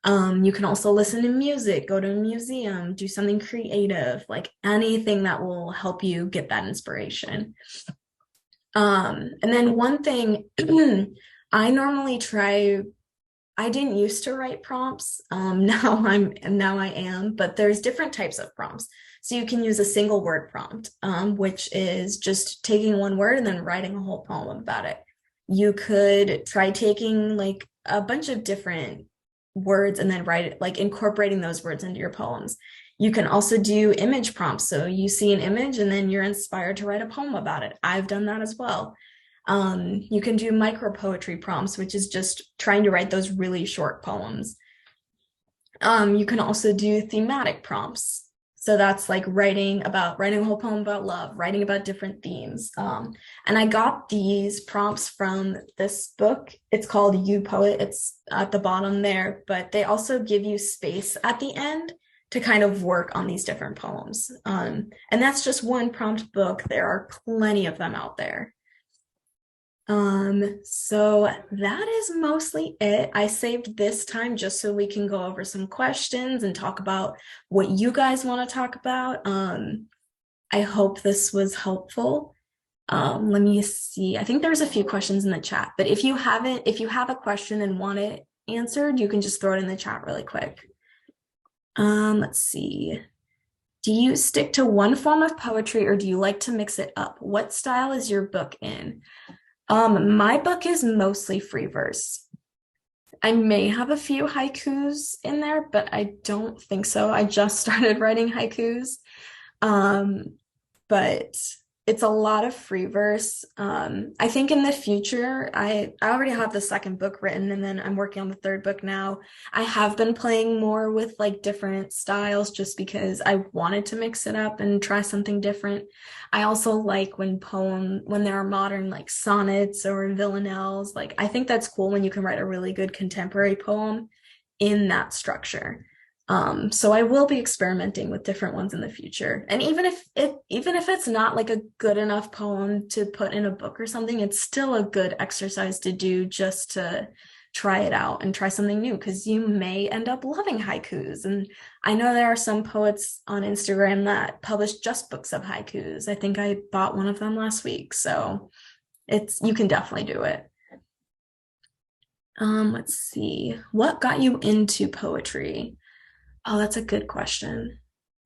You can also listen to music, go to a museum, do something creative, like anything that will help you get that inspiration. And then one thing I normally try, I didn't used to write prompts. Now I am, but there's different types of prompts. So you can use a single word prompt, which is just taking one word and then writing a whole poem about it. You could try taking like a bunch of different words and then write it, like incorporating those words into your poems. You can also do image prompts. So you see an image and then you're inspired to write a poem about it. I've done that as well. You can do micro poetry prompts, which is just trying to write those really short poems. You can also do thematic prompts. So that's like writing a whole poem about love, writing about different themes. And I got these prompts from this book. It's called You Poet. It's at the bottom there, but they also give you space at the end to kind of work on these different poems. And that's just one prompt book. There are plenty of them out there. So that is mostly it. I saved this time just so we can go over some questions and talk about what you guys want to talk about. I hope this was helpful. Let me see. I think there's a few questions in the chat, but if you have a question and want it answered, you can just throw it in the chat really quick. Let's see. Do you stick to one form of poetry or do you like to mix it up? What style is your book in? My book is mostly free verse. I may have a few haikus in there, but I don't think so. I just started writing haikus. But it's a lot of free verse. I think in the future, I already have the second book written and then I'm working on the third book now. I have been playing more with like different styles just because I wanted to mix it up and try something different. I also like when there are modern like sonnets or villanelles. Like I think that's cool when you can write a really good contemporary poem in that structure. So I will be experimenting with different ones in the future. And even if it's not like a good enough poem to put in a book or something, it's still a good exercise to do just to try it out and try something new because you may end up loving haikus. And I know there are some poets on Instagram that publish just books of haikus. I think I bought one of them last week. So you can definitely do it. Let's see. What got you into poetry? Oh, that's a good question.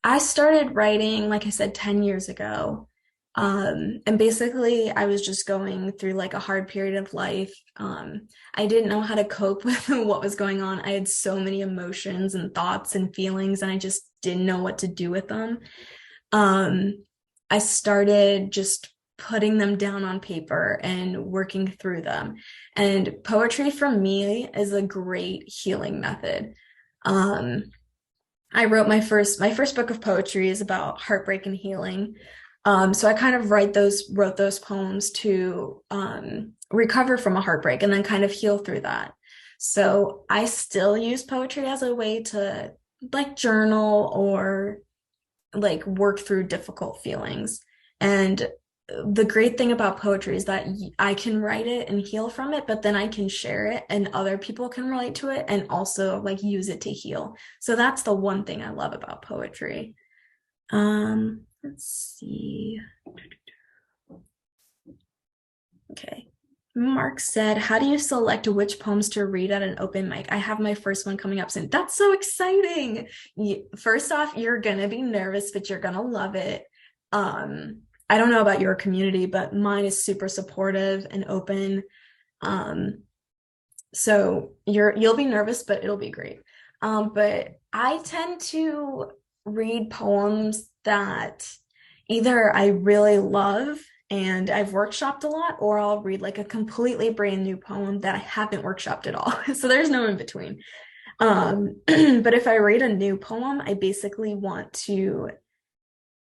I started writing, like I said, 10 years ago. And basically, I was just going through like a hard period of life. I didn't know how to cope with what was going on. I had so many emotions and thoughts and feelings, and I just didn't know what to do with them. I started just putting them down on paper and working through them. And poetry for me is a great healing method. I wrote my first book of poetry is about heartbreak and healing. So I kind of wrote those poems to recover from a heartbreak and then kind of heal through that. So I still use poetry as a way to like journal or like work through difficult feelings. And the great thing about poetry is that I can write it and heal from it, but then I can share it and other people can relate to it and also like use it to heal. So that's the one thing I love about poetry. Let's see. Okay. Mark said, how do you select which poems to read at an open mic? I have my first one coming up soon. That's so exciting. First off, you're gonna be nervous, but you're gonna love it. I don't know about your community, but mine is super supportive and open. So you'll be nervous, but it'll be great. But I tend to read poems that either I really love and I've workshopped a lot, or I'll read like a completely brand new poem that I haven't workshopped at all. So there's no in between. But if I read a new poem, I basically want to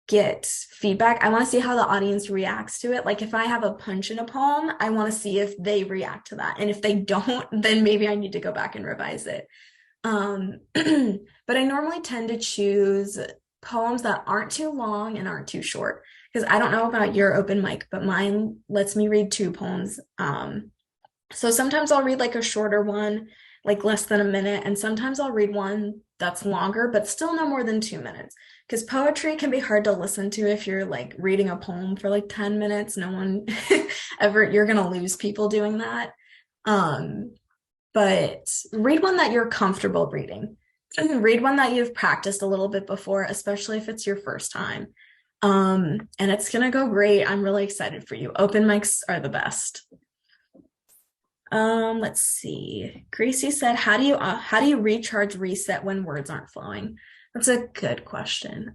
get feedback. I want to see how the audience reacts to it. Like if I have a punch in a poem, I want to see if they react to that. And if they don't, then maybe I need to go back and revise it. But I normally tend to choose poems that aren't too long and aren't too short. Because I don't know about your open mic, but mine lets me read 2 poems. So sometimes I'll read like a shorter one, like less than a minute, and sometimes I'll read one that's longer, but still no more than 2 minutes. Because poetry can be hard to listen to if you're like reading a poem for like 10 minutes. No one you're gonna lose people doing that. But read one that you're comfortable reading. read one that you've practiced a little bit before, especially if it's your first time. And it's gonna go great. I'm really excited for you. Open mics are the best. Let's see. Gracie said, how do you recharge reset when words aren't flowing? That's a good question.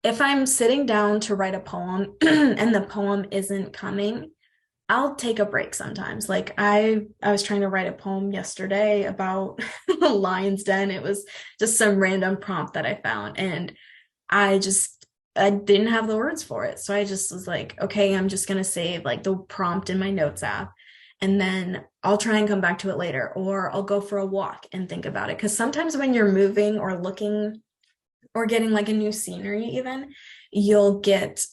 If I'm sitting down to write a poem and the poem isn't coming, I'll take a break sometimes. Like I was trying to write a poem yesterday about a lion's den. It was just some random prompt that I found, and I didn't have the words for it. So I just was like, okay, I'm just gonna save like the prompt in my notes app, and then I'll try and come back to it later, or I'll go for a walk and think about it. Because sometimes when you're moving or looking or getting like a new scenery, even, you'll get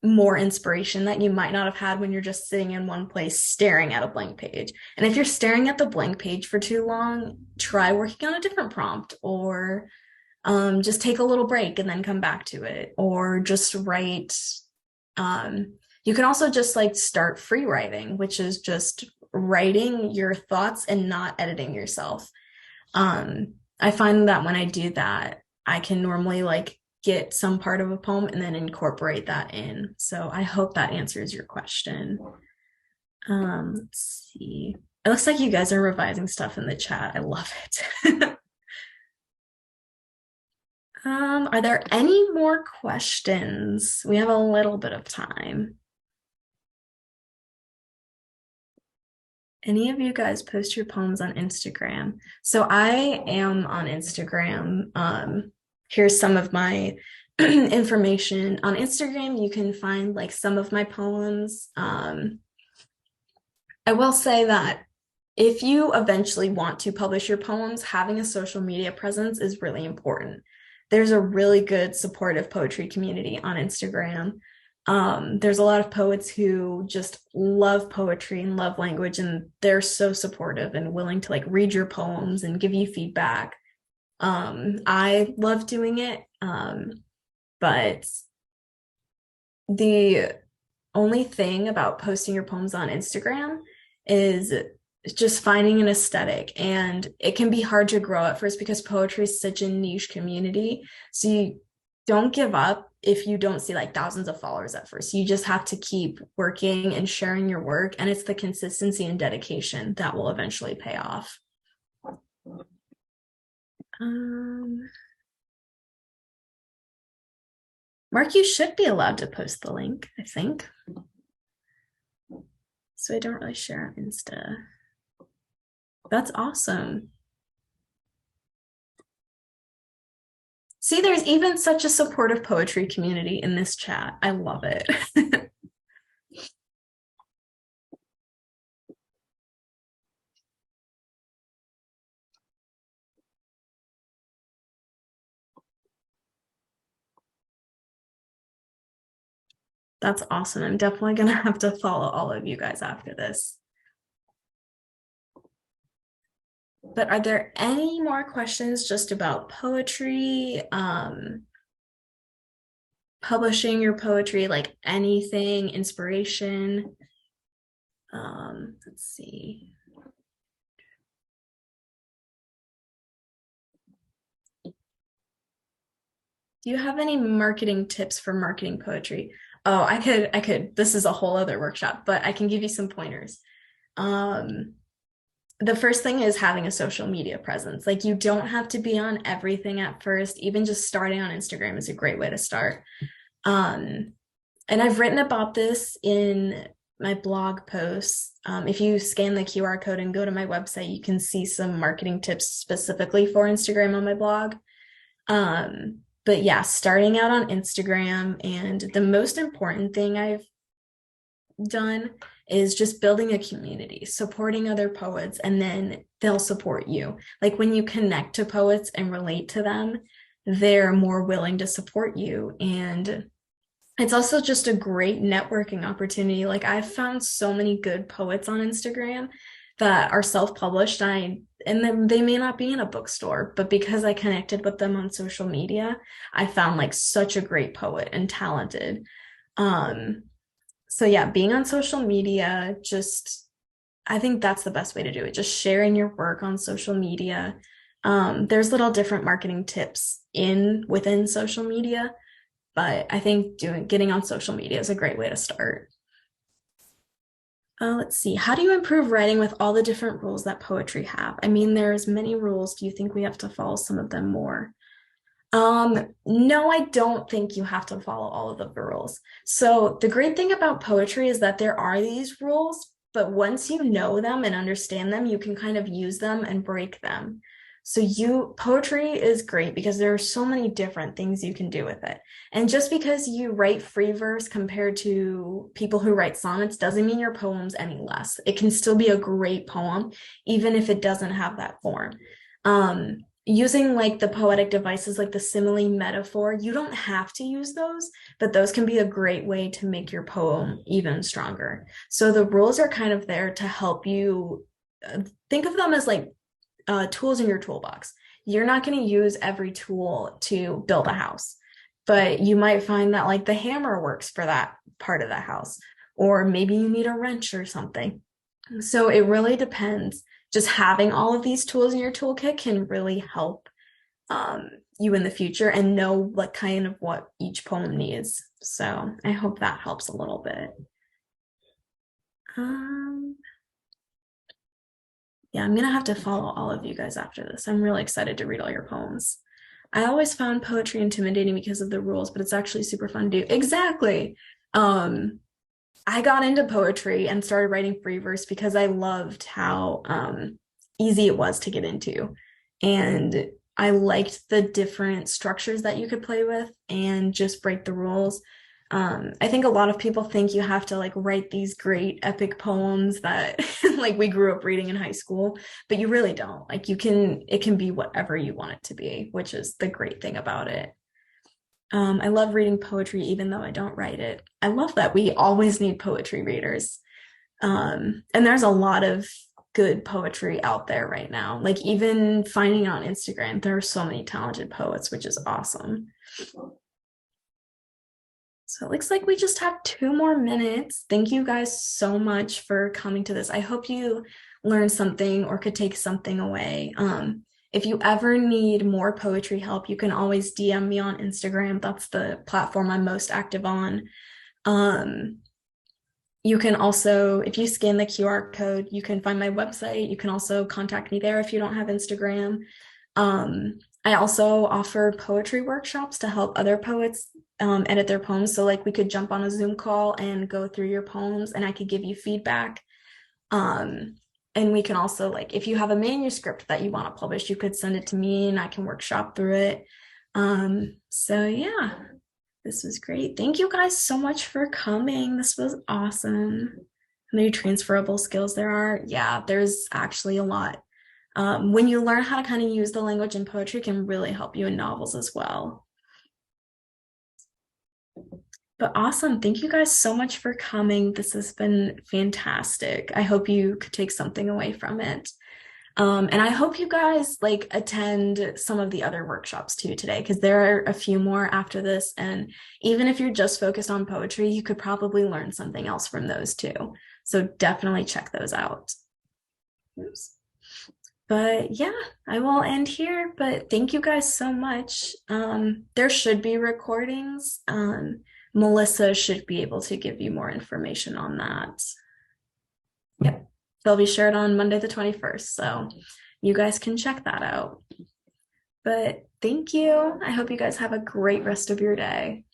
more inspiration that you might not have had when you're just sitting in one place staring at a blank page. And if you're staring at the blank page for too long, try working on a different prompt, or just take a little break and then come back to it, or just write. You can also just like start free writing, which is just writing your thoughts and not editing yourself. I find that when I do that, I can normally like get some part of a poem and then incorporate that in. So I hope that answers your question. Let's see. It looks like you guys are revising stuff in the chat. I love it. Are there any more questions? We have a little bit of time. Any of you guys post your poems on Instagram? So I am on Instagram. Here's some of my information. On Instagram, you can find like some of my poems. I will say that if you eventually want to publish your poems, having a social media presence is really important. There's a really good supportive poetry community on Instagram. There's a lot of poets who just love poetry and love language, and they're so supportive and willing to like read your poems and give you feedback. I love doing it, but the only thing about posting your poems on Instagram is just finding an aesthetic, and it can be hard to grow at first because poetry is such a niche community. So you don't give up if you don't see like thousands of followers at first. You just have to keep working and sharing your work, and it's the consistency and dedication that will eventually pay off. Mark, you should be allowed to post the link, I think. So I don't really share on Insta. That's awesome. See, there's even such a supportive poetry community in this chat. I love it. That's awesome. I'm definitely going to have to follow all of you guys after this. But are there any more questions just about poetry, publishing your poetry, like anything, inspiration? Let's see. Do you have any marketing tips for marketing poetry? Oh, I could, this is a whole other workshop, but I can give you some pointers. The first thing is having a social media presence. Like you don't have to be on everything at first. Even just starting on Instagram is a great way to start. And I've written about this in my blog posts. If you scan the QR code and go to my website, you can see some marketing tips specifically for Instagram on my blog. But yeah, starting out on Instagram, and the most important thing I've done is just building a community, supporting other poets, and then they'll support you. Like when you connect to poets and relate to them, they're more willing to support you. And it's also just a great networking opportunity. Like I've found so many good poets on Instagram that are self-published, and then they may not be in a bookstore, but because I connected with them on social media, I found like such a great poet and talented. So yeah, being on social media, just I think that's the best way to do it. Just sharing your work on social media. There's little different marketing tips in within social media, but I think getting on social media is a great way to start. Let's see. How do you improve writing with all the different rules that poetry have? I mean, there's many rules. Do you think we have to follow some of them more? No, I don't think you have to follow all of the rules. So the great thing about poetry is that there are these rules, but once you know them and understand them, you can kind of use them and break them. So poetry is great because there are so many different things you can do with it. And just because you write free verse compared to people who write sonnets doesn't mean your poem's any less. It can still be a great poem, even if it doesn't have that form. Using like the poetic devices like the simile metaphor, you don't have to use those, but those can be a great way to make your poem even stronger. So the rules are kind of there to help you think of them as like tools in your toolbox. You're not going to use every tool to build a house, but you might find that like the hammer works for that part of the house, or maybe you need a wrench or something. So it really depends. Just having all of these tools in your toolkit can really help you in the future and know like kind of what each poem needs. So I hope that helps a little bit. Um, yeah, I'm gonna have to follow all of you guys after this. I'm really excited to read all your poems. I always found poetry intimidating because of the rules, but it's actually super fun to do. Exactly. Um, I got into poetry and started writing free verse because I loved how easy it was to get into. And I liked the different structures that you could play with and just break the rules. I think a lot of people think you have to like write these great epic poems that like we grew up reading in high school, but you really don't. Like it can be whatever you want it to be, which is the great thing about it. I love reading poetry, even though I don't write it. I love that we always need poetry readers. And there's a lot of good poetry out there right now. Like even finding on Instagram, there are so many talented poets, which is awesome. So it looks like we just have 2 more minutes. Thank you guys so much for coming to this. I hope you learned something or could take something away. If you ever need more poetry help, you can always DM me on Instagram. That's the platform I'm most active on. Um, you can also, if you scan the QR code, you can find my website. You can also contact me there if you don't have Instagram. I also offer poetry workshops to help other poets edit their poems. So like we could jump on a Zoom call and go through your poems and I could give you feedback. And we can also like, if you have a manuscript that you want to publish, you could send it to me and I can workshop through it. So yeah, this was great. Thank you guys so much for coming. This was awesome. How many transferable skills there are? Yeah, there's actually a lot. When you learn how to kind of use the language in poetry, it can really help you in novels as well. But awesome. Thank you guys so much for coming. This has been fantastic. I hope you could take something away from it. And I hope you guys like attend some of the other workshops too today, because there are a few more after this. And even if you're just focused on poetry, you could probably learn something else from those too. So definitely check those out. Oops. But yeah, I will end here. But thank you guys so much. There should be recordings. Melissa should be able to give you more information on that. Yep. They'll be shared on Monday the 21st. So you guys can check that out. But thank you. I hope you guys have a great rest of your day.